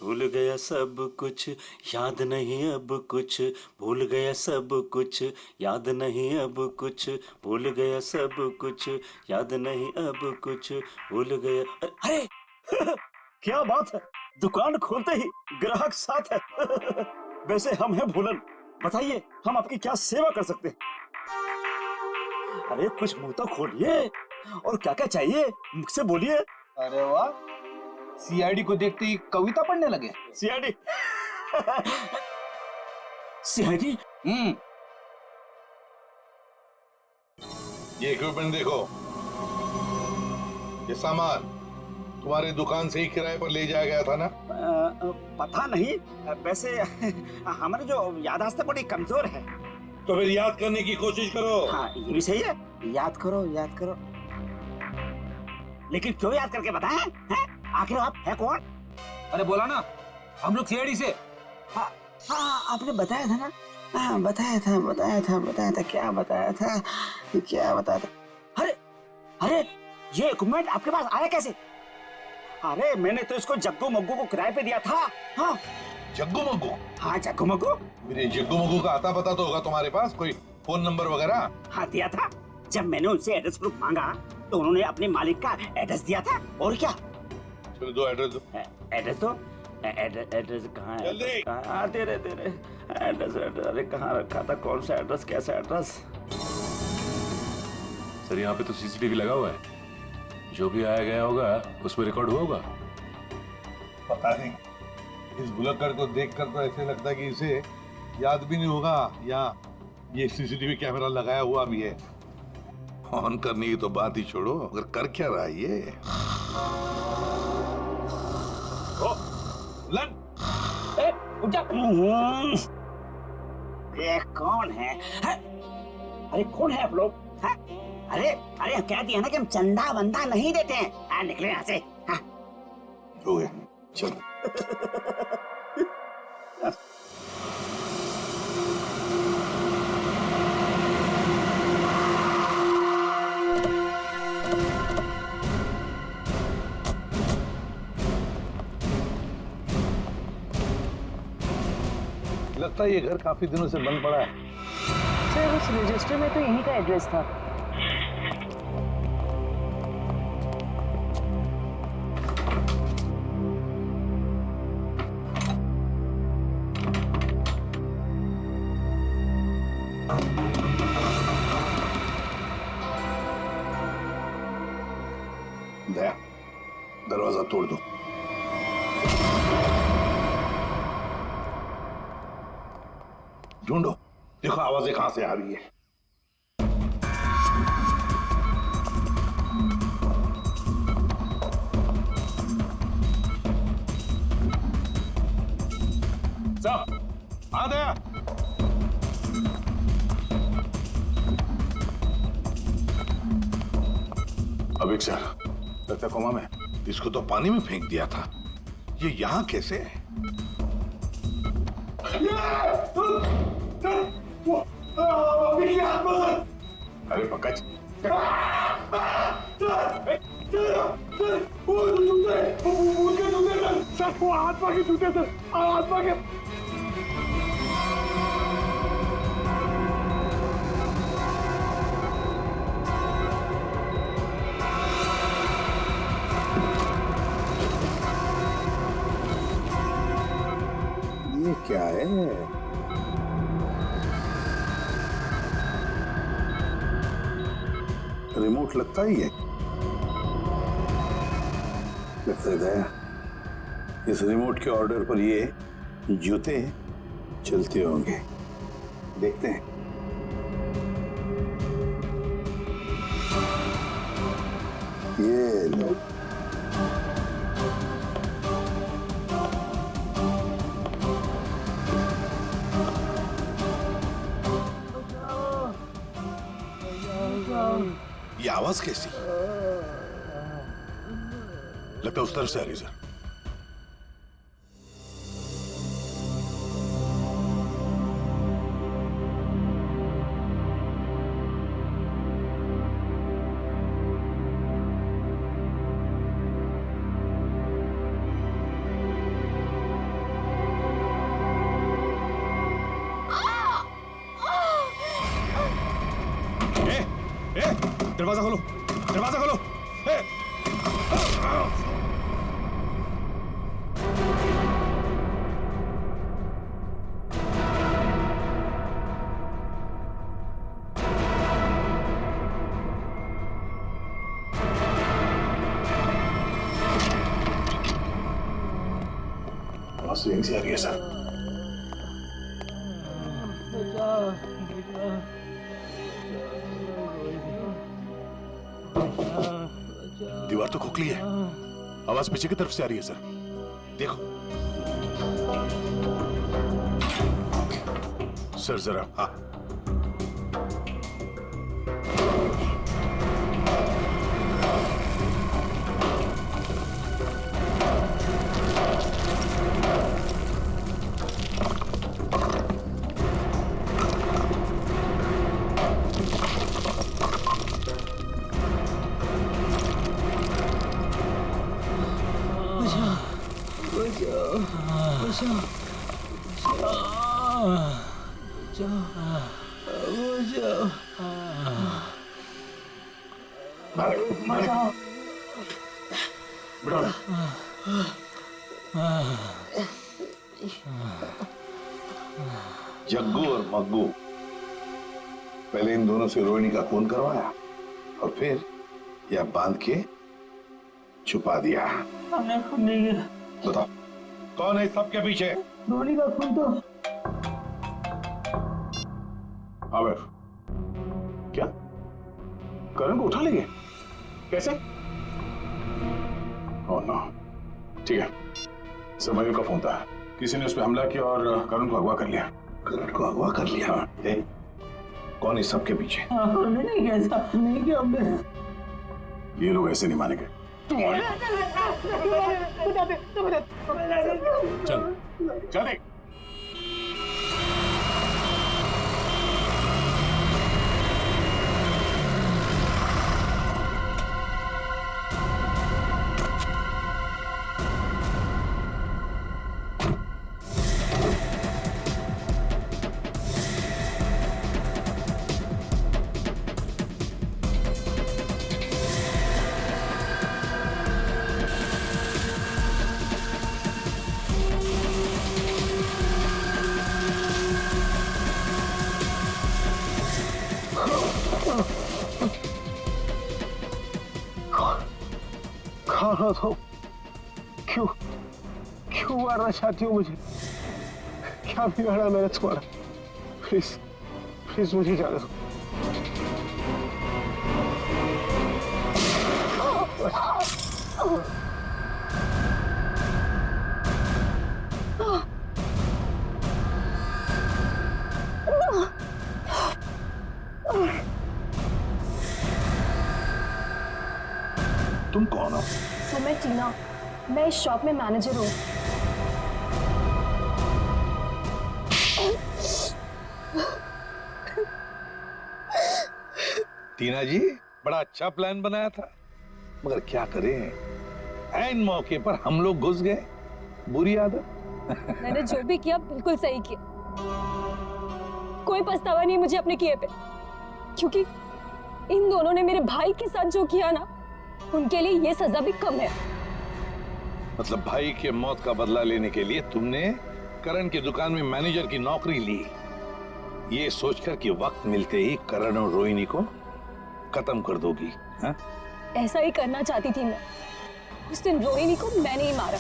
भूल गया सब कुछ, याद नहीं अब कुछ, भूल गया सब कुछ, याद नहीं अब कुछ, भूल गया सब कुछ, याद नहीं अब कुछ, भूल गया। अरे क्या बात है, दुकान खोलते ही ग्राहक साथ है। वैसे हम हैं भूलन, बताइए हम आपकी क्या सेवा कर सकते हैं? अरे कुछ मुंह तो खोलिए, और क्या क्या चाहिए मुझसे बोलिए। अरे वाह, सीआईडी को देखते ही कविता पढ़ने लगे। सीआईडी? सीआईडी? ये इक्विपमेंट देखो, ये सामान तुम्हारी दुकान से ही किराए पर ले जाया गया था ना? पता नहीं, वैसे हमारे जो याददाश्त बड़ी कमजोर है। तो फिर याद करने की कोशिश करो। हाँ ये भी सही है, याद करो याद करो। लेकिन क्यों याद करके बताएं? हैं? आखिर आप है कौन? अरे बोला ना, हम लोग सीआईडी से। हाँ आपने बताया था ना। हाँ बताया था क्या बताया था? अरे अरे ये इक्विपमेंट आपके पास आया कैसे? अरे मैंने तो इसको जग्गू मग्गू को किराए पे दिया था। हाँ जग्गू मग्गू? हाँ जग्गू मग्गू। मेरे जग्गू मग्गू का आता पता तो होगा तुम्हारे पास, कोई फोन नंबर वगैरह? हाँ दिया था, जब मैंने उनसे एड्रेस प्रूफ मांगा तो उन्होंने अपने मालिक का एड्रेस दिया था। और क्या? चलो दो एड्रेस दो। एड्रेस दो। एड्रेस कहाँ है? दे रहे एड्रेस। अरे कहाँ रखा था, कौन सा एड्रेस, कैसा एड्रेस? सर यहाँ पे तो सीसीटीवी लगा हुआ है, जो भी आया गया होगा उसमें रिकॉर्ड हुआ होगा। पता नहीं, इस बुलक्कड़ को देखकर तो ऐसे लगता है कि इसे याद भी नहीं होगा, या ये सीसीटीवी कैमरा लगाया हुआ भी है। ऑन करने की तो बात ही छोड़ो, अगर कर क्या रहा है ये? लन! ये कौन है? अरे कौन है आप लोग? अरे अरे कह दिया ना कि हम चंदा वंदा नहीं देते हैं। निकले यहाँ से। हो गया, चलो। लगता है ये घर काफी दिनों से बंद पड़ा है। सर उस रजिस्टर में तो यहीं का एड्रेस था। दया, दरवाजा तोड़ दो। ढूंढो, देखो आवाजें कहां से आ रही है। सब आ दया। अभिक सर, लगता कोमा में। इसको तो पानी में फेंक दिया था, ये यहाँ कैसे है? अरे पकड़। सर वो आत्मा के जूते थे, आत्मा के। ये क्या है? रिमोट लगता ही है। लगता है इस रिमोट के ऑर्डर पर ये जूते चलते होंगे, देखते हैं। ये लो। ये आवाज कैसी? लगता है उस तरफ से आ रही सर। दरवाजा खोलो, दरवाजा खोलो। ए! आवाज तो यहीं से आ रही है सर। दीवार तो खोखली है, आवाज पीछे की तरफ से आ रही है सर। देखो सर जरा। हाँ जग्गू और मग्गू, पहले इन दोनों से रोहिणी का खून करवाया और फिर यह बांध के छुपा दिया। हमने खून नहीं किया। बताओ कौन है इस सब के पीछे? रोहिणी का खून तो आवेश, क्या करण को उठा लेंगे? कैसे? Oh no. ठीक है सर, मयूर का फोन था, किसी ने उस पर हमला किया और करण को अगवा कर लिया। करण को अगवा कर लिया? ए, कौन इस सब के पीछे? हमने नहीं किया साहब, नहीं किया हमने। ये लोग ऐसे नहीं मानेंगे। चल चल देख। कौन हो तुम? क्यों मारना चाहती हो मुझे? क्या बिगाड़ा मैंने तुम्हारा? प्लीज मुझे जाने दो। तुम कौन हो? सर मैं टीना, मैं इस शॉप में मैनेजर हूँ। टीना जी, बड़ा अच्छा प्लान बनाया था, मगर क्या करें, ऐन मौके पर हम लोग घुस गए। बुरी आदत। मैंने जो भी किया बिल्कुल सही किया, कोई पछतावा नहीं मुझे अपने किए पे, क्योंकि इन दोनों ने मेरे भाई के साथ जो किया ना, उनके लिए ये सजा भी कम है। मतलब भाई के मौत का बदला लेने के लिए तुमने करण की दुकान में मैनेजर की नौकरी ली, ये सोचकर कि वक्त मिलते ही करण और रोहिणी को खत्म कर दोगी? हाँ? ऐसा ही करना चाहती थी मैं। उस दिन रोहिणी को मैंने ही मारा।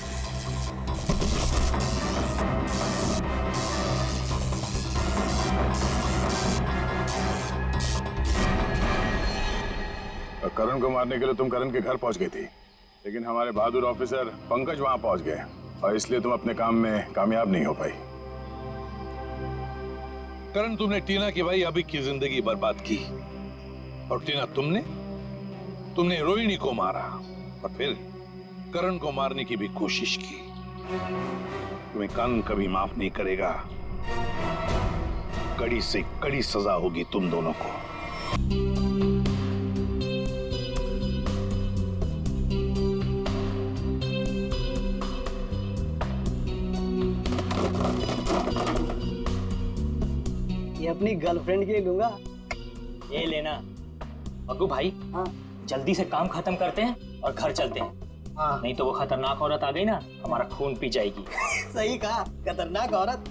करण को मारने के लिए तुम करण के घर पहुंच गई थी, लेकिन हमारे बहादुर ऑफिसर पंकज वहां पहुंच गए और इसलिए तुम अपने काम में कामयाब नहीं हो पाई। करण, तुमने टीना की भाई अभी की जिंदगी बर्बाद की, और टीना तुमने रोहिणी को मारा और फिर करण को मारने की भी कोशिश की। तुम्हें कानून कभी माफ नहीं करेगा, कड़ी से कड़ी सजा होगी तुम दोनों को। ये अपनी गर्लफ्रेंड के लिए लूंगा। ये लेना, मग्गू भाई, जल्दी से काम खत्म करते हैं और घर चलते हैं। नहीं तो वो खतरनाक औरत आ गई ना, हमारा खून पी जाएगी। सही कहा, खतरनाक औरत।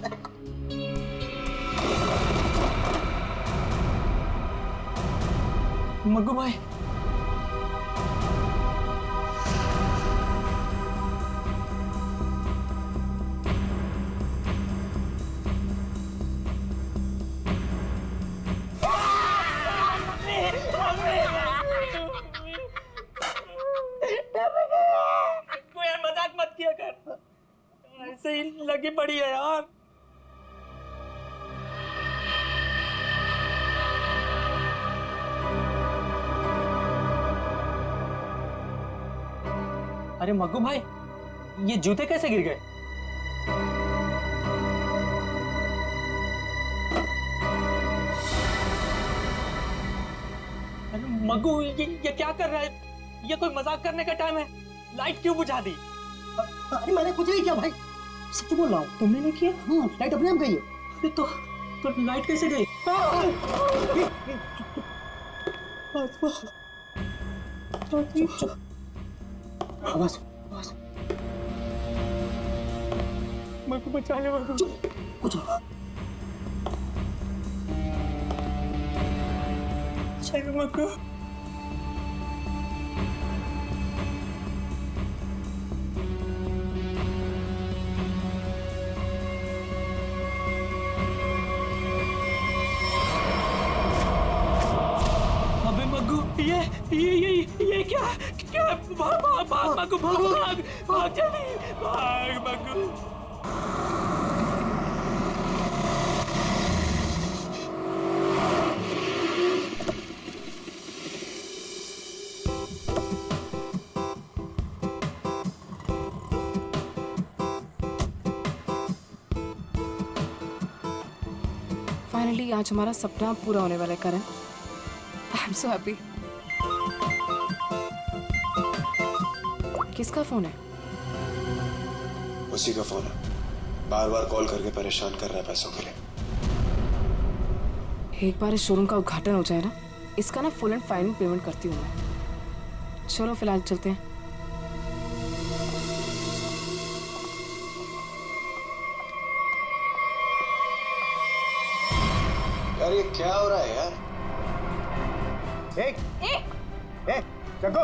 मग्गू भाई, यार मजाक मत किया कर, ऐसे ही लगी पड़ी है यार। अरे मग्गू भाई, ये जूते कैसे गिर गए? अरे मग्गू, ये क्या कर रहा है? ये कोई मजाक करने का टाइम है? लाइट क्यों बुझा दी? अरे मैंने कुछ नहीं किया भाई, सच बोल रहा हूँ। तुमने नहीं किया? हाँ, लाइट अपने आप गई है। अरे तो लाइट कैसे गई? आवाज मग्गू बचा ले मग्गू। कुछ चल मग्गू। अबे मग्गू, ये क्या भाग मग्गू, भाग जल्दी, भाग मग्गू। फाइनली आज हमारा सपना पूरा होने वाला है Karan. I am so happy. किसका फोन है? उसी का फोन है, बार बार कॉल करके परेशान कर रहा है पैसों के लिए। एक बार इस शोरूम का उद्घाटन हो जाए ना, इसका ना फुल एंड फाइनल पेमेंट करती हूँ मैं। चलो फिलहाल चलते हैं। यार ये क्या हो रहा है यार? जग्गू,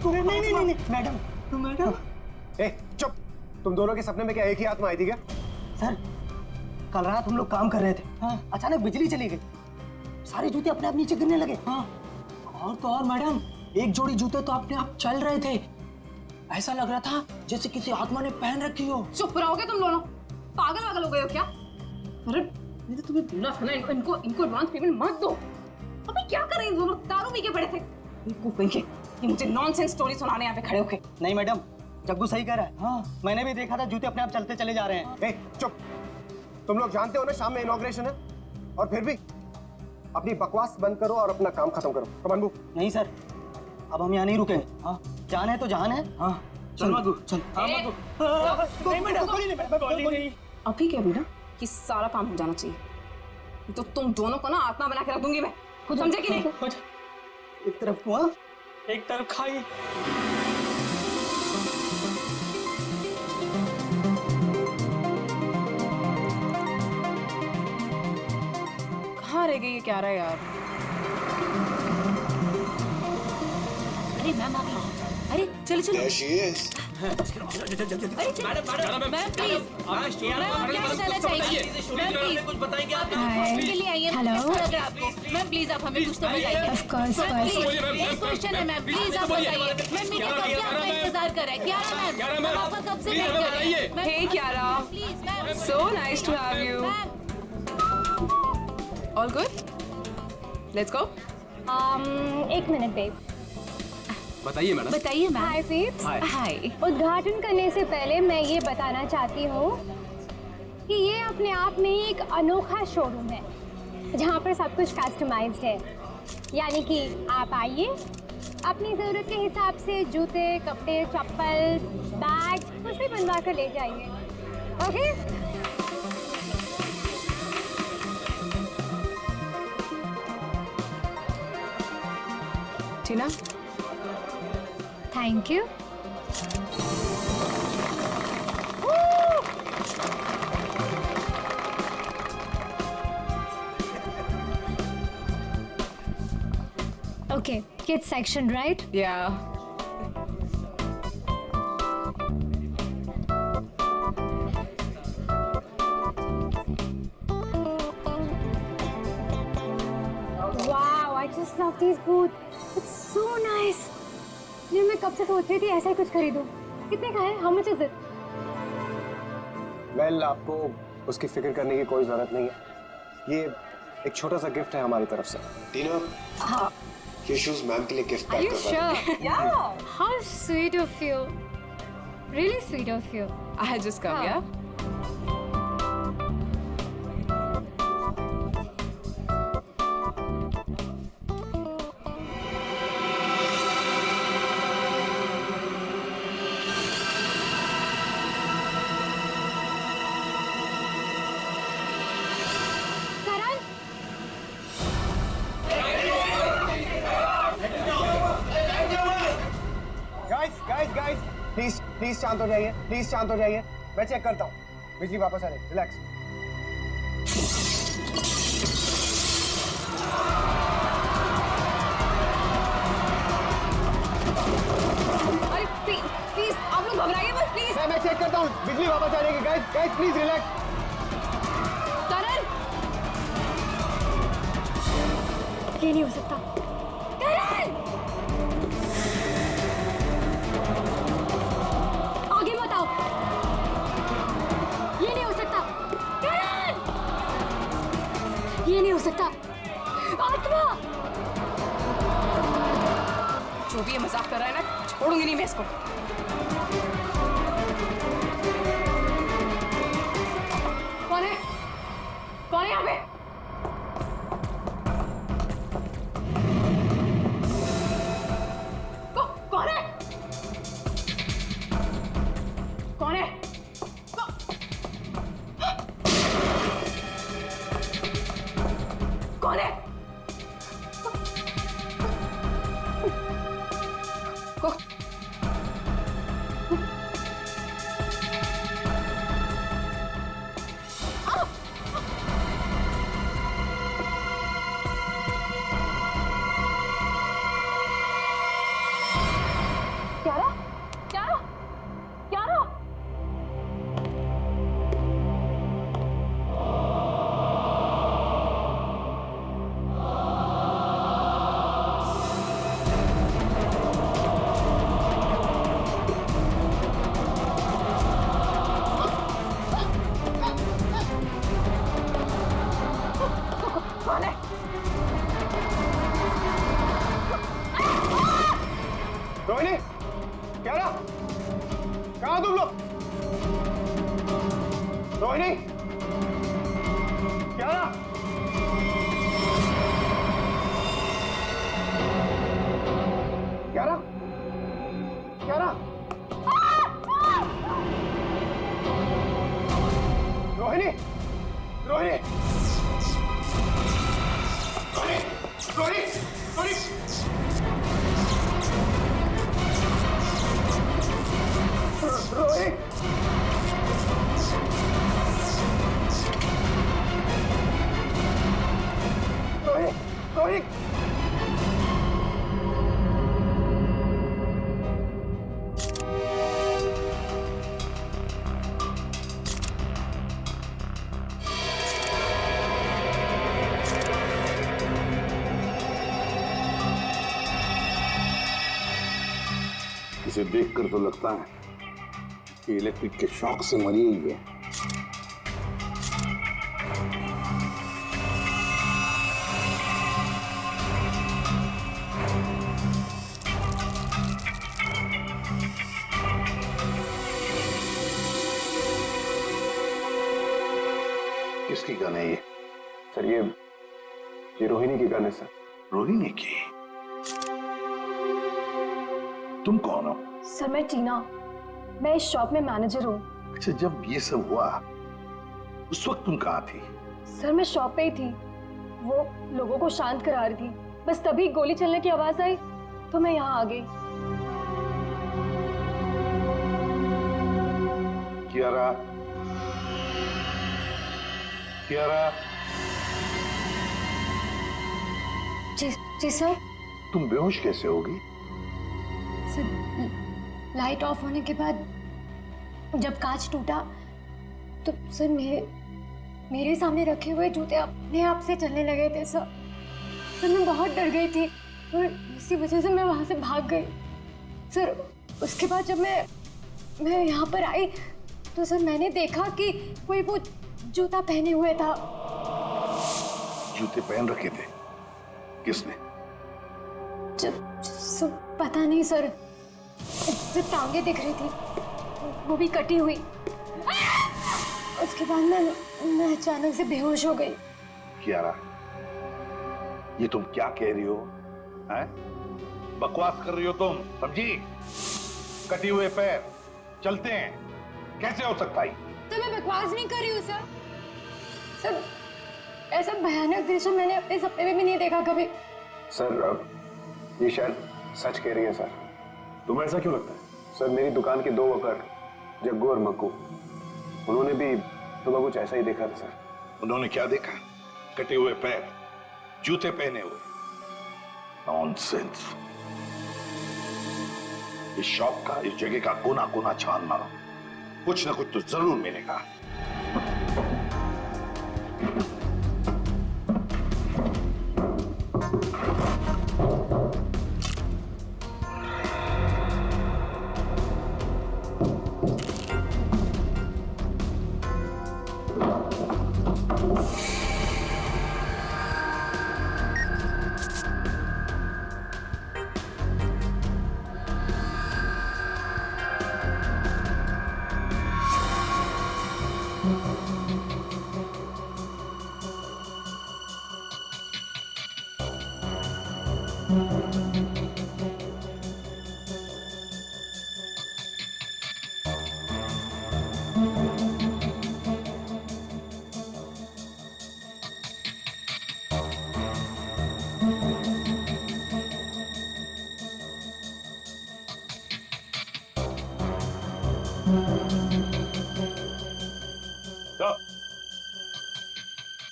नहीं मैडम, चुप। तुम दोनों के सपने में क्या एक ही आत्मा आई थी क्या? सर कल रात हम लोग काम कर रहे थे, अचानक बिजली चली गई, सारे जूते अपने आप नीचे गिरने लगे। और तो और मैडम, एक जोड़ी जूते तो अपने आप चल रहे थे, ऐसा लग रहा था जैसे किसी आत्मा ने पहन रखी हो। चुप रहोगे तुम दोनों? पागल वागल हो गए हो क्या? अरे मैंने तो तुम्हें बोला था ना, इनको एडवांस पेमेंट मत दो। अबे क्या कर रहे हैं दोनों? दारू पी के पड़े थे। ये मुझे नॉनसेंस स्टोरी सुनाने यहाँ पे खड़े होके। नहीं मैडम, जग्गू सही कह रहा है। मैंने भी देखा था, जूते अपने आप चलते चले जा रहे हैं। चुप। तुम लोग जानते हो ना शाम में इनॉग्रेशन है, और फिर भी अपनी बकवास बंद करो और अपना काम खत्म करो। कमान बू। नहीं सर, अब हम यहाँ नहीं रुकेंगे। जान है तो जान है। चल मगू, चल। अभी क्या भी ना कि सारा काम हो जाना चाहिए, तो तुम दोनों को ना आत्मा बना के रख दूंगी मैं, समझे कि नहीं? एक तरफ को एक तरफ खाई। कहाँ रह गई ये क्या रहा है यार? अरे मैम आ गई। अरे चलो चलो। There she is. Ma'am please, कुछ बताएंगे आप? हेलो मैम, प्लीज आप हमें कुछ तो बताइए। ऑफ कोर्स एक क्वेश्चन है मैम, प्लीज आप बताइए। मैम मीरा कब से आपका इंतजार कर रहा है? क्यारा मैम, हम आपका कब से वेट कर रहे हैं? Hey Kiara, please ma'am, so nice to have you. All good, let's go. एक मिनट बेब। बताइए मैडम। बताइए मैम। Hi babes. हाय। उद्घाटन करने से पहले मैं ये बताना चाहती हूँ कि ये अपने आप में ही एक अनोखा शोरूम है जहाँ पर सब कुछ कस्टमाइज्ड है। यानी कि आप आइए, अपनी ज़रूरत के हिसाब से जूते, कपड़े, चप्पल, बैग कुछ भी बनवा कर ले जाइए। Okay? Tina, thank you. Okay, kids section, right? Yeah. Wow, I just love these boots. It's so nice. ये मैं कब से सोच रही थी ऐसा ही कुछ खरीदूं। कितने का है? How much is it? Well, आपको उसकी फिक्र करने की कोई जरूरत नहीं है। ये एक छोटा सा गिफ्ट है हमारी तरफ से। टीना, हाँ। ये शूज मैम के लिए गिफ्ट Are पैक you करवा दो। sure? Yeah. How sweet of you. Really sweet of you. I had just come, yeah? Guys, please शांत हो जाइए, प्लीज शांत हो जाइए। मैं चेक करता हूँ। बिजली वापस आ रही, रिलैक्स। अरे प्लीज आप लोग घबराइए मत, प्लीज। मैं चेक करता हूँ, बिजली वापस आ जाएगी। Guys please relax. करण, ये नहीं हो सकता। करण, आगे मत आओ। ये नहीं हो सकता। करण, ये नहीं हो सकता। आत्मा। जो भी ये मजाक कर रहा है ना, छोड़ूंगी नहीं मैं इसको। कौन है? कौन है यहाँ पे? कौन है? कौन है? कौन है? रोहिणी, क्या रहा? कहाँ तुम लोग? रोहिणी, क्या रहा? क्या रहा? क्या रहा? रोहिणी, रोहिणी, रोहिणी, रोहिणी, रोहिणी, रोहिणी, रोहिणी, इसे देखकर तो लगता है कि इलेक्ट्रिक के शॉक से मरी ही है। किसकी गन है ये? सर ये रोहिणी की गन है सर। रोहिणी की? तुम कौन हो? सर मैं टीना, मैं इस शॉप में मैनेजर हूँ। अच्छा, जब ये सब हुआ उस वक्त तुम कहाँ थी? सर मैं शॉप पे ही थी, वो लोगों को शांत करा रही थी। बस तभी गोली चलने की आवाज आई तो मैं यहाँ आ गई। कियारा, कियारा, जी सर। तुम बेहोश कैसे होगी? सर लाइट ऑफ होने के बाद जब कांच टूटा तो सर मेरे सामने रखे हुए जूते अपने आप से चलने लगे थे सर। मैं बहुत डर गई थी और इसी वजह से मैं वहां से भाग गई सर। उसके बाद जब मैं यहाँ पर आई तो सर मैंने देखा कि कोई वो जूता पहने हुए था। जूते पहन रखे थे? किसने? पता नहीं सर, जो टांगे दिख रही थी वो भी कटी हुई। उसके बाद मैं अचानक से बेहोश हो गई। कियारा, ये तुम क्या कह रही हो? हैं? बकवास कर रही हो तुम, समझी? कटी हुए पैर चलते हैं, कैसे हो सकता है? तो मैं बकवास नहीं कर रही हूँ सर। सर ऐसा भयानक दृश्य मैंने अपने सपने में भी नहीं देखा कभी। सर ये शायद सच कह रही है सर। तुम्हें ऐसा क्यों लगता है? सर मेरी दुकान के 2 वर्कर जग्गू और मक्कू, उन्होंने भी सुबह कुछ ऐसा ही देखा था सर। उन्होंने क्या देखा? कटे हुए पैर, जूते पहने हुए? नॉनसेंस। इस शॉप का, इस जगह का कोना कोना छान मारो, कुछ ना कुछ तो जरूर मिलेगा।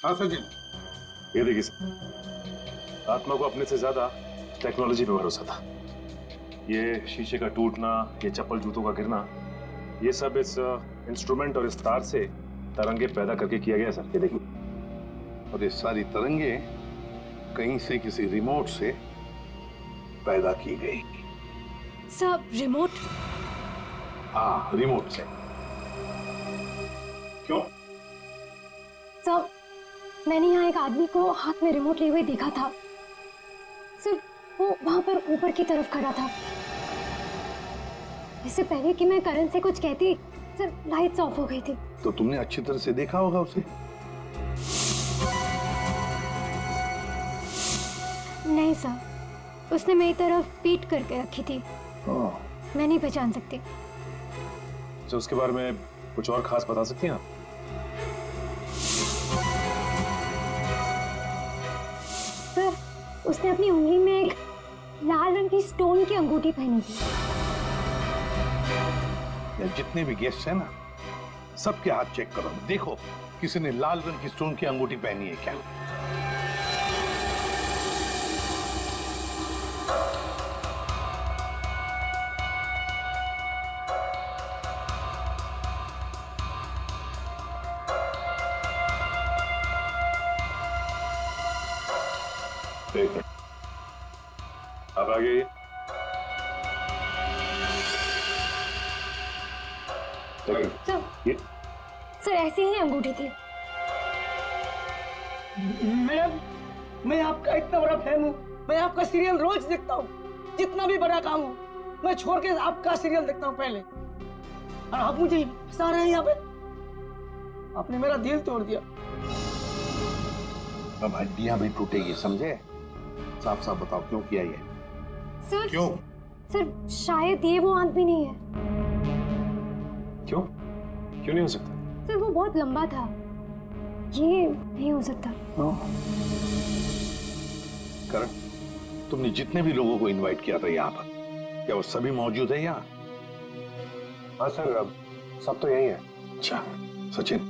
हाँ सचिन, ये देखिए सर, आत्मा को अपने से ज्यादा टेक्नोलॉजी पे भरोसा था। ये शीशे का टूटना, ये चप्पल जूतों का गिरना, ये सब इस इंस्ट्रूमेंट और इस तार से तरंगे पैदा करके किया गया सर। ये देखिए, और ये सारी तरंगे कहीं से किसी रिमोट से पैदा की गई। Sir remote? हाँ, रिमोट से। क्यों? सर मैंने यहाँ एक आदमी को हाथ में रिमोट लिए हुए देखा था सर। वो वहां पर ऊपर की तरफ खड़ा था। इससे पहले कि मैं करण से कुछ कहती सर लाइट्स ऑफ हो गई थी। तो तुमने अच्छी तरह से देखा होगा उसे? नहीं सर, उसने मेरी तरफ पीठ करके रखी थी। मैं नहीं पहचान सकती। तो उसके बारे में कुछ और खास बता सकती हैं आप? सर उसने अपनी उंगली में एक लाल रंग की स्टोन की अंगूठी पहनी थी। जितने भी गेस्ट हैं ना, सबके हाथ चेक करो, देखो किसी ने लाल रंग की स्टोन की अंगूठी पहनी है क्या? देखिए, अब आगे सर ऐसी ही अंगूठी थी। मैडम, मैं आपका इतना बड़ा फैन हूँ। मैं आपका सीरियल रोज देखता हूँ, जितना भी बड़ा काम हो मैं छोड़ के आपका सीरियल देखता हूँ पहले। और आप मुझे फंसा रहे हैं यहाँ पे। आपने मेरा दिल तोड़ दिया। अब हड्डियां भी टूटेगी, समझे? साफ साफ बताओ क्यों किया ये? सर क्यों? सर शायद ये वो आदमी नहीं है। क्यों? क्यों नहीं हो सकता? सर वो बहुत लंबा था, ये नहीं हो सकता। करण, तुमने जितने भी लोगों को इनवाइट किया था यहाँ पर, क्या वो सभी मौजूद है यहाँ? हाँ सर, अब सब तो यही है। अच्छा सचिन,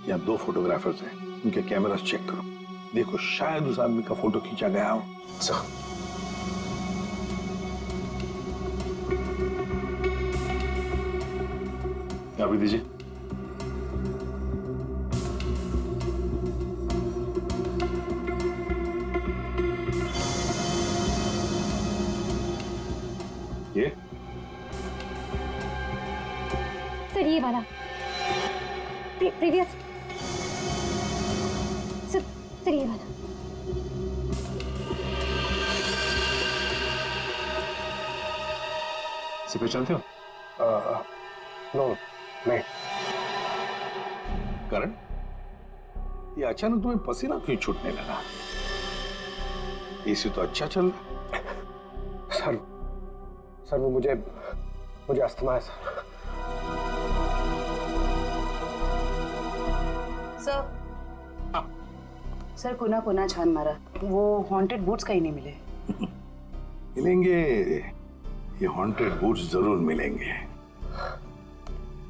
यहाँ 2 फोटोग्राफर्स हैं, उनके कैमरास चेक करो, देखो शायद उस आदमी का फोटो खींचा गया हो। अभी दीजिए। ये सर ये वाला प्रीवियस सर ये वाला। इसे पहचानते हो? नो नहीं। करण, ये अचानक तुम्हें पसीना क्यों छूटने लगा? एसी तो अच्छा चल रहा। सर वो मुझे अस्थमा है सर। सर कोना छान मारा, वो हॉन्टेड बूट्स कहीं नहीं मिले। मिलेंगे, ये हॉन्टेड बूट्स जरूर मिलेंगे।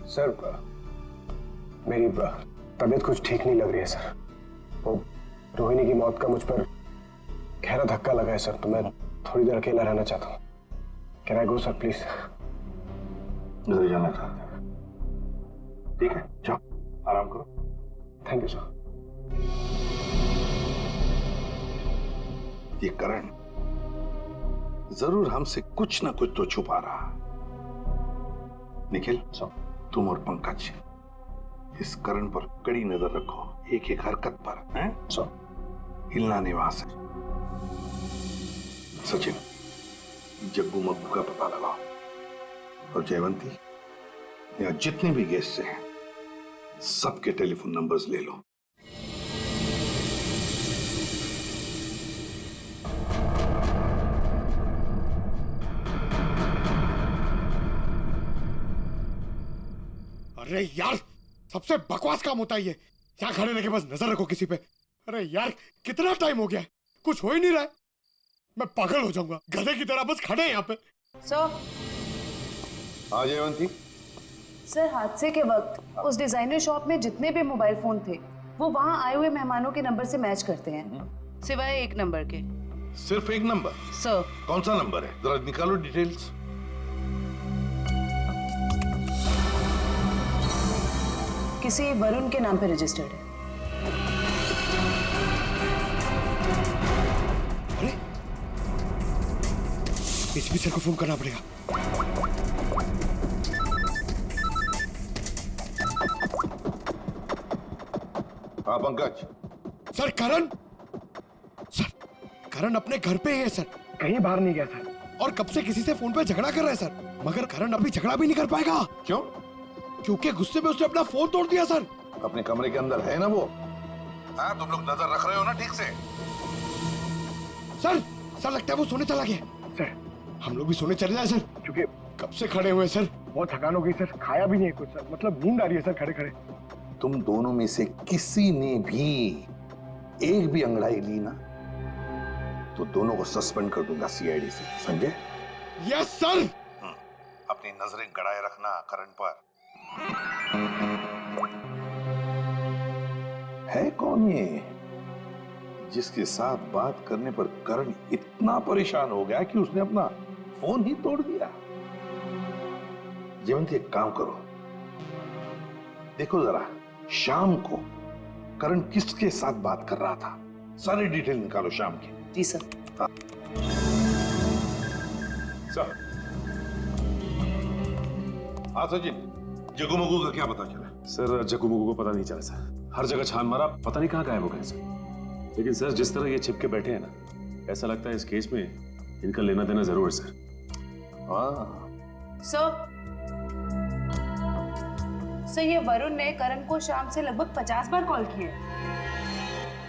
सर मेरी तबीयत कुछ ठीक नहीं लग रही है सर। वो रोहिणी की मौत का मुझ पर गहरा धक्का लगा है सर, तो मैं थोड़ी देर अकेला रहना चाहता हूँ। Can I go sir please? घर जाना चाहते हैं? ठीक है, जाओ आराम करो। Thank you sir. ये करण जरूर हमसे कुछ ना कुछ तो छुपा रहा। निखिल, तुम और पंकज इस करण पर कड़ी नजर रखो, एक एक हरकत पर, हैं? हिलना नहीं वहां से। सचिन, जग्गू मग्गू का पता लगाओ, और जयवंती, यहाँ जितने भी गेस्ट हैं सबके टेलीफोन नंबर्स ले लो। अरे यार, सबसे बकवास काम होता है ये। यहाँ खड़े रह के बस नजर रखो किसी पे। अरे यार, कितना टाइम हो गया है, कुछ हो ही नहीं रहा है। मैं पागल हो जाऊंगा, गधे की तरह बस खड़े हैं यहाँ पे। सर। हाँ जयवंती। सर हादसे के वक्त उस डिजाइनर शॉप में जितने भी मोबाइल फोन थे वो वहाँ आए हुए मेहमानों के नंबर से मैच करते हैं, सिवाय एक नंबर के। सिर्फ एक नंबर? सर। कौन सा नंबर है, जरा निकालो डिटेल्स। किसी वरुण के नाम पे रजिस्टर्ड है। अरे एसपी सर को फोन करना पड़ेगा। हाँ पंकज। सर करण अपने घर पे ही है सर, कहीं बाहर नहीं गया सर। और कब से किसी से फोन पे झगड़ा कर रहा है सर, मगर करण अभी झगड़ा भी नहीं कर पाएगा। क्यों? क्योंकि गुस्से में उसने अपना फोन तोड़ दिया सर। अपने कमरे के अंदर है ना वो? हाँ, तुम लोग नजर रख रहे हो ना ठीक से? सर लगता है वो सोने चला गया। सर हम लोग भी सोने चले जाए सर, क्योंकि कब से खड़े हुए सर। बहुत थकान हो गई सर, खाया भी नहीं है कुछ सर, मतलब नींद आ रही है सर खड़े खड़े। तुम दोनों में से किसी ने भी एक भी अंगड़ाई ली ना तो दोनों को सस्पेंड कर दूंगा सीआईडी से, समझे? Yes sir. अपनी नजरें गड़ाए रखना करण पर। है कौन ये जिसके साथ बात करने पर करण इतना परेशान हो गया कि उसने अपना फोन ही तोड़ दिया? जयवंती, एक काम करो, देखो जरा शाम को करण किसके साथ बात कर रहा था, सारी डिटेल निकालो शाम की। जी सर। हाँ। सर। हाँ सचिन, जग्गू मग्गू का क्या पता चला? सर जग्गू मग्गू को पता नहीं चला सर, हर जगह छान मारा, पता नहीं कहाँ गायब हो गए सर। लेकिन सर जिस तरह ये छिपके बैठे हैं ना, ऐसा लगता है इस केस में इनका लेना देना जरूर है सर। सर ये वरुण ने करण को शाम से लगभग 50 बार कॉल किए।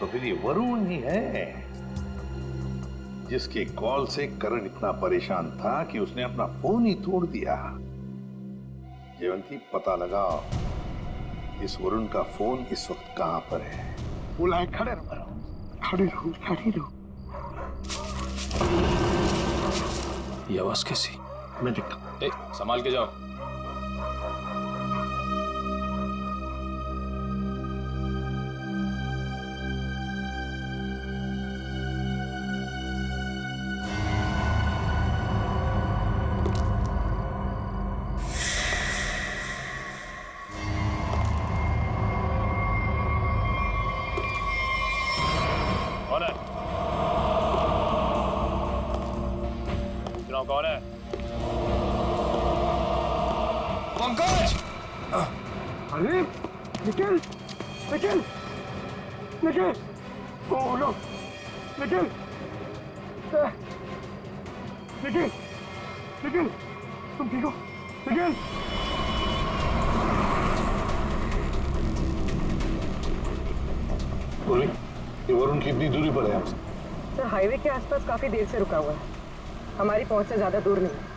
तो फिर ये वरुण ही है जिसके कॉल से करण इतना परेशान था कि उसने अपना फोन ही तोड़ दिया। जयवंती, पता लगाओ इस वरुण का फोन इस वक्त कहां पर है। बोला है खड़े रहो, खड़े रहो, खड़े रहो। ये आवाज कैसी? मैं देखता हूँ। ए, संभाल के जाओ। कौन है? चुनाव कौन है? पंकज! अरे निखिल! निखिल! निखिल! Oh no! निखिल! निखिल! निखिल! तुम ठीक हो? निखिल! बोली, ये वरुण कितनी दूरी पर है हमसे? सर हाईवे के आसपास काफी देर से रुका हुआ है, हमारी पहुंच से ज्यादा दूर नहीं है।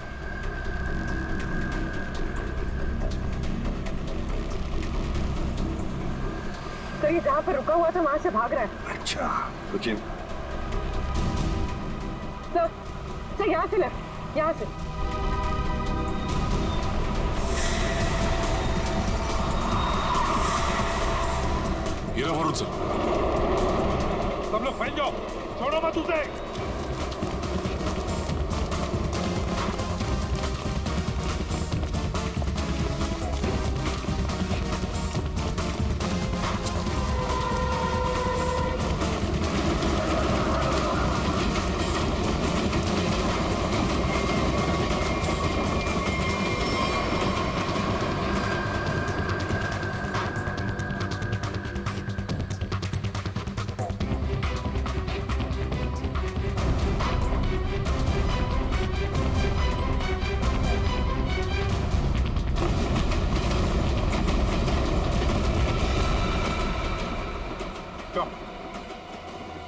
कहीं जहाँ पर रुका हुआ था वहां से भाग रहा है। अच्छा, रुकिए। सर यहाँ से लेफ्ट, यहाँ से। ये रहा वरुण सर। सब लोग फैल जाओ, छोड़ो मत उसे।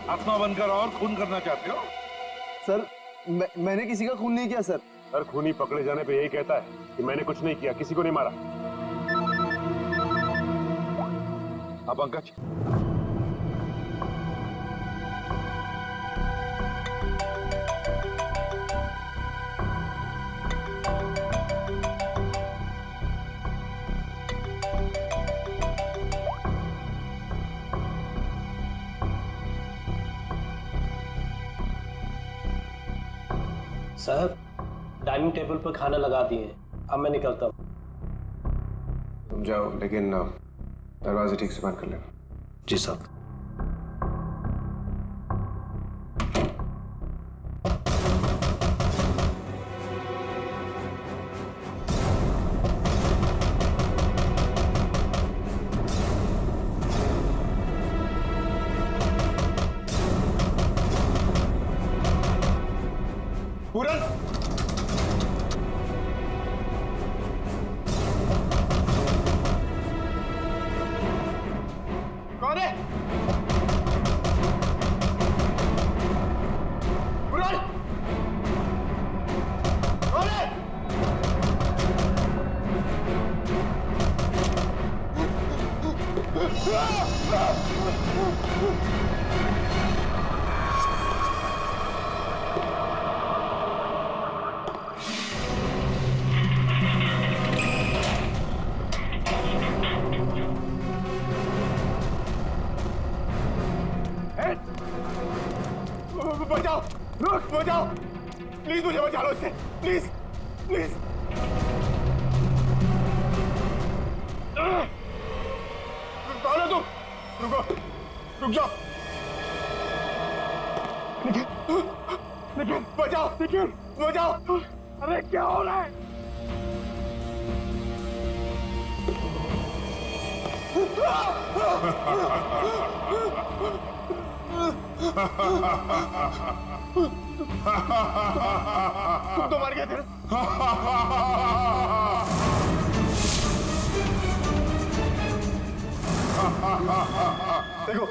आत्मा बनकर और खून करना चाहते हो? सर मैंने किसी का खून नहीं किया सर। सर खूनी पकड़े जाने पे यही कहता है कि मैंने कुछ नहीं किया, किसी को नहीं मारा। हाँ पंकज, साहब डाइनिंग टेबल पर खाना लगा दिए, अब मैं निकलता हूँ। तुम जाओ, लेकिन दरवाजे ठीक से बंद कर लेना। जी साहब। पूरन! कौन है? पूरन! कौन है? बचाओ! रुक, बचाओ! प्लीज मुझे बचा लो इससे, प्लीज, प्लीज। कौन है तुम? रुको, रुक जाओ। निखिल, निखिल, बचाओ, निखिल, बचाओ! अरे क्या हो रहा है? तुम तो मर गए थे ना? देखो,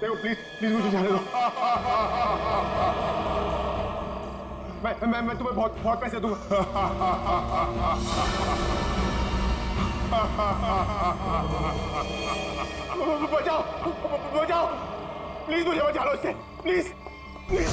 देखो, प्लीज, प्लीज मुझे जाने दो। मैं तुम्हें बहुत बहुत पैसे दूंगा। बचाओ, बचाओ, प्लीज मुझे बचा लो इससे, प्लीज, प्लीज।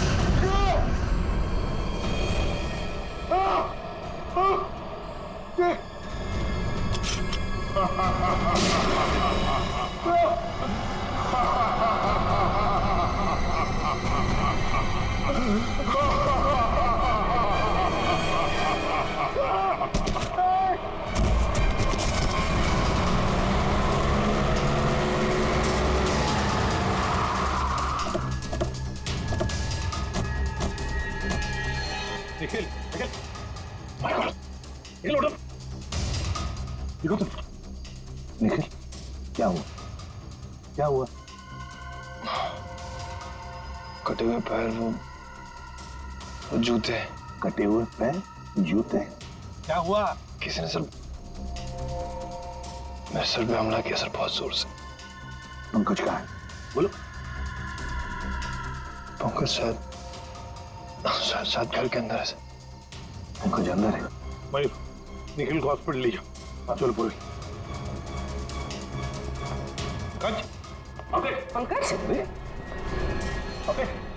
निखिल निखिल निखिल उठो देखो तुम निखिल क्या हुआ क्या हुआ कटे हुए पैर वो जूते कटे हुए पैर जूते क्या हुआ किसी ने सर मेरे सर पे हमला किया सर बहुत जोर से पंकज कहाँ है बोलो पंकज शायद घर के अंदर है सर पंकज अंदर है मयूर निखिल को हॉस्पिटल ले जाओ चलो पूरी पंकज पंकज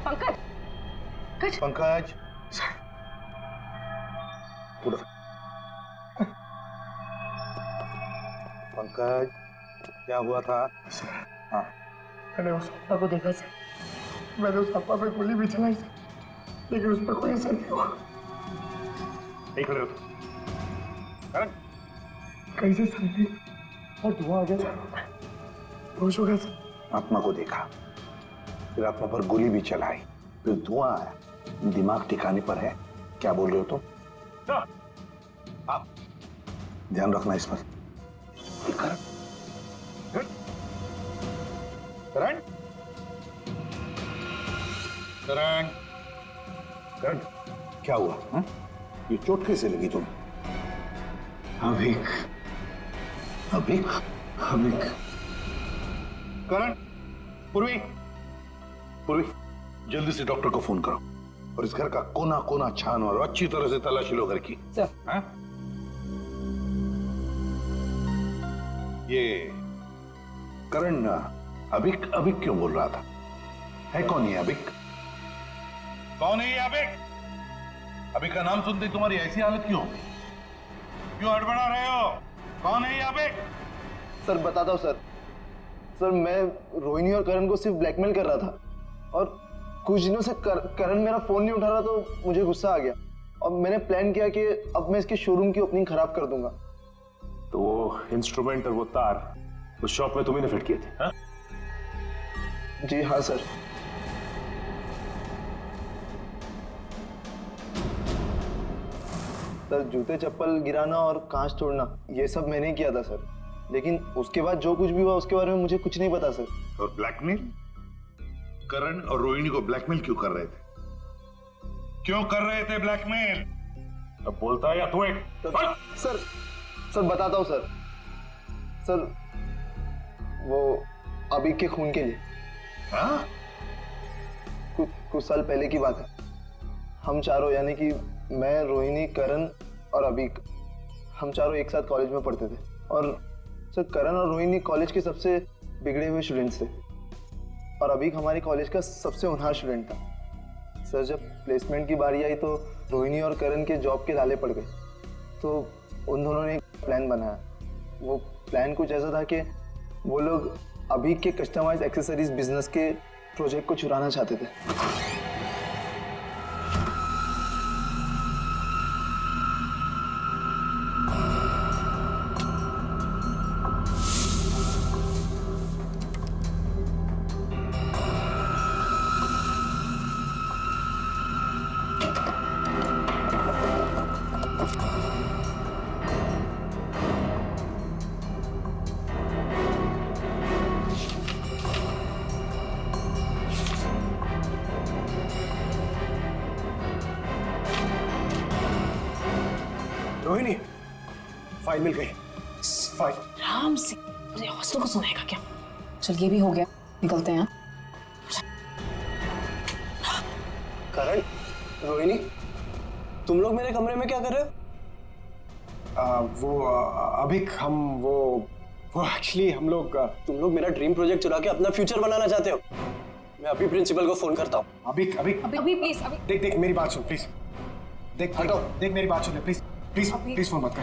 पंकज पंकज उठो पंकज क्या हुआ था हाँ मैंने उस अप्पा को देखा सर मैंने उस अप्पा पे गोली भी चलाई सर लेकिन उस पर कोई असर नहीं हुआ नहीं खड़े हो करण कैसे सर नहीं और धुआं आ गया सर होश हो गया सर आत्मा को देखा फिर आत्मा पर गोली भी चलाई फिर धुआं आया दिमाग ठिकाने पर है क्या बोल रहे हो तुम आप ध्यान रखना इस पर करण करण करण करण क्या हुआ हा? ये चोट कैसे लगी तुम्हें अभिक अभिक अभिक करण पूर्वी पूर्वी जल्दी से डॉक्टर को फोन करो और इस घर का कोना कोना छान और अच्छी तरह से तलाशी लो घर की सर हाँ? ये करण अभिक अभिक क्यों बोल रहा था है कौन ये अभिक कौन है ये अभिक अभिक का नाम सुनते तुम्हारी ऐसी हालत क्यों क्यों हड़बड़ा रहे हो कौन है ये अभिक सर बताता हूँ सर सर मैं रोहिणी और करण को सिर्फ ब्लैकमेल कर रहा था और कुछ दिनों से करण मेरा फोन नहीं उठा रहा तो मुझे गुस्सा आ गया और मैंने प्लान किया कि अब मैं इसके शोरूम की ओपनिंग खराब कर दूंगा। तो वो इंस्ट्रूमेंट और वो तार उस शॉप में तुम्ही ने फिट किए थे हाँ? जी हाँ सर। सर जूते चप्पल गिराना और कांच तोड़ना ये सब मैंने किया था सर लेकिन उसके बाद जो कुछ भी हुआ उसके बारे में मुझे कुछ नहीं पता सर। और ब्लैकमेल करण और रोहिणी को ब्लैकमेल क्यों कर रहे थे ब्लैकमेल अब बोलता है या तू एक सर बताता हूँ सर वो अभिक के खून के लिए हाँ? कुछ साल पहले की बात है हम चारों यानी कि मैं रोहिणी करण और अभिक हम चारों एक साथ कॉलेज में पढ़ते थे और सर करण और रोहिणी कॉलेज के सबसे बिगड़े हुए स्टूडेंट्स थे और अभिक हमारे कॉलेज का सबसे होनहार स्टूडेंट था। सर जब प्लेसमेंट की बारी आई तो रोहिणी और करण के जॉब के लाले पड़ गए तो उन दोनों ने एक प्लान बनाया। वो प्लान कुछ ऐसा था कि वो लोग अभिक के कस्टमाइज एक्सेसरीज बिजनेस के प्रोजेक्ट को चुराना चाहते थे। रोहिणी फाइल मिल गई फाइल आराम से अरे हॉस्टल को सुनाएगा क्या। चल ये भी हो गया निकलते हैं। करण रोहिणी तुम लोग मेरे कमरे में क्या कर रहे हो? वो अभिक हम वो एक्चुअली हम लोग तुम लोग मेरा ड्रीम प्रोजेक्ट चुरा के अपना फ्यूचर बनाना चाहते हो। मैं अभी प्रिंसिपल को फोन करता हूँ। अभिक अभी प्लीज अभी देख मेरी बात सुन प्लीज देख हटो, देख मेरी बात सुन ले प्लीज प्लीज प्लीज फोन मत कर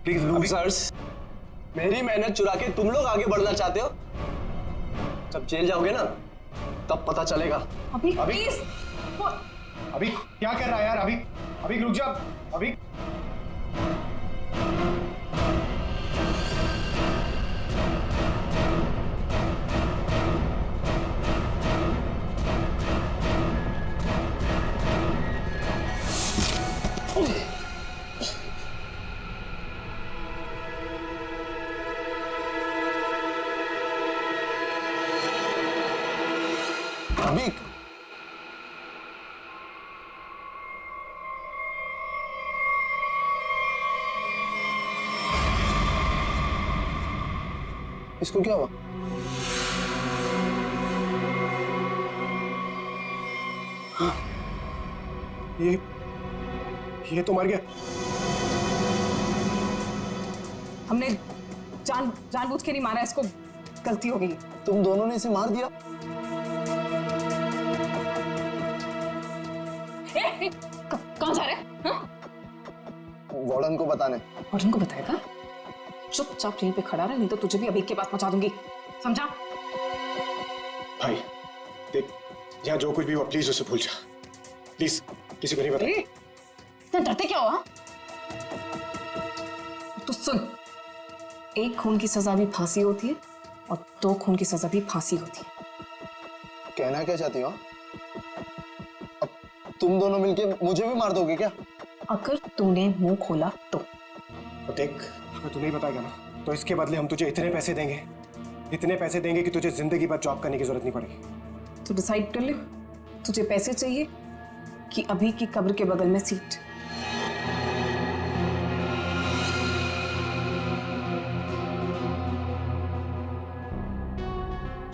प्लीज। ऑफिसर्स, मेरी मेहनत चुरा के तुम लोग आगे बढ़ना चाहते हो? जब जेल जाओगे ना तब पता चलेगा। अभी प्लीज। अभी क्या कर रहा है यार? अभी अभी रुक जा। अभी अभी इसको क्या हुआ? ये तो मर गया। हमने जानबूझ के नहीं मारा इसको, गलती हो गई। तुम दोनों ने इसे मार दिया? कहाँ जा रहे हैं? वार्डन को बताने। वार्डन को बताएगा? चुपचाप यहीं पे खड़ा रहे, नहीं तो तुझे भी अभी के पास पहुंचा दूंगी, समझा? भाई देख, यहाँ जो कुछ भी हुआ प्लीज उसे भूल जा, प्लीज किसी को नहीं बता। इतना डरते क्या हुआ? तो सुन, एक खून की सजा भी फांसी होती है और 2 खून की सजा भी फांसी होती है। कहना क्या चाहती हो? अब तुम दोनों मिलके मुझे भी मार दोगे क्या? अगर तूने मुंह खोला तो देख, अगर तू नहीं बताएगा ना तो इसके बदले हम तुझे इतने पैसे देंगे कि तुझे जिंदगी भर जॉब करने की जरूरत नहीं पड़ेगी। तू डिसाइड कर ले, तुझे पैसे चाहिए कि अभी की कब्र के बगल में सीट?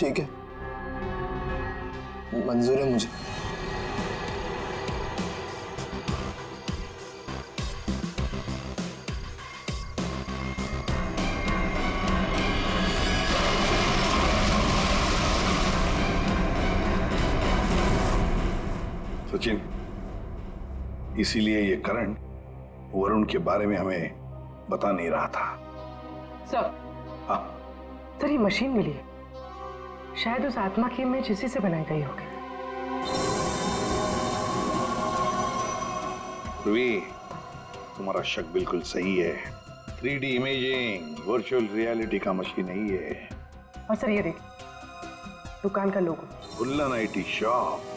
ठीक है, मंजूर है मुझे। सचिन, इसीलिए ये करण वरुण के बारे में हमें बता नहीं रहा था। सर, सर ये मशीन मिली है, शायद उस आत्मा की इमेज इसी से बनाई गई होगी। ध्रुवी, तुम्हारा शक बिल्कुल सही है। 3D इमेजिंग वर्चुअल रियलिटी का मशीन नहीं है। और सर ये देख, दुकान का लोगो, उल्लन IT शॉप।